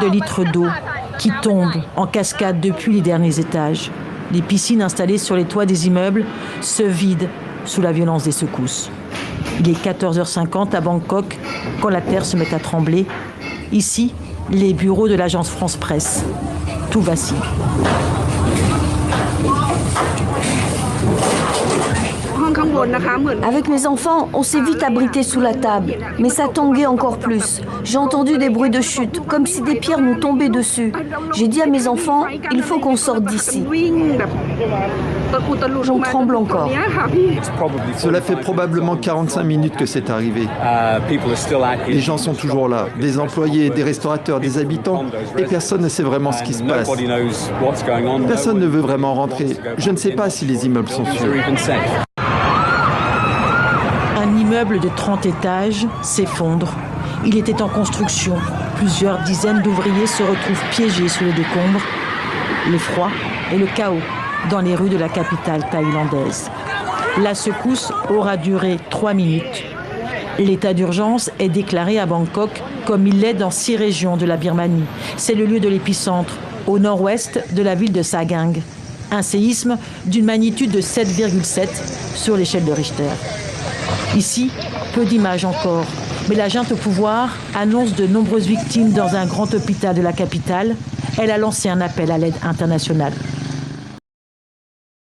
de litres d'eau qui tombent en cascade depuis les derniers étages. Les piscines installées sur les toits des immeubles se vident sous la violence des secousses. Il est 14h50 à Bangkok quand la terre se met à trembler. Ici, les bureaux de l'agence France Presse. Tout vacille. Avec mes enfants, on s'est vite abrité sous la table, mais ça tanguait encore plus. J'ai entendu des bruits de chute, comme si des pierres nous tombaient dessus. J'ai dit à mes enfants, il faut qu'on sorte d'ici. J'en tremble encore. Cela fait probablement 45 minutes que c'est arrivé. Les gens sont toujours là, des employés, des restaurateurs, des habitants, et personne ne sait vraiment ce qui se passe. Personne ne veut vraiment rentrer. Je ne sais pas si les immeubles sont sûrs. Un immeuble de 30 étages s'effondre. Il était en construction. Plusieurs dizaines d'ouvriers se retrouvent piégés sous les décombres. L'effroi et le chaos dans les rues de la capitale thaïlandaise. La secousse aura duré 3 minutes. L'état d'urgence est déclaré à Bangkok, comme il l'est dans 6 régions de la Birmanie. C'est le lieu de l'épicentre, au nord-ouest de la ville de Sagaing. Un séisme d'une magnitude de 7,7 sur l'échelle de Richter. Ici, peu d'images encore, mais la junte au pouvoir annonce de nombreuses victimes dans un grand hôpital de la capitale. Elle a lancé un appel à l'aide internationale.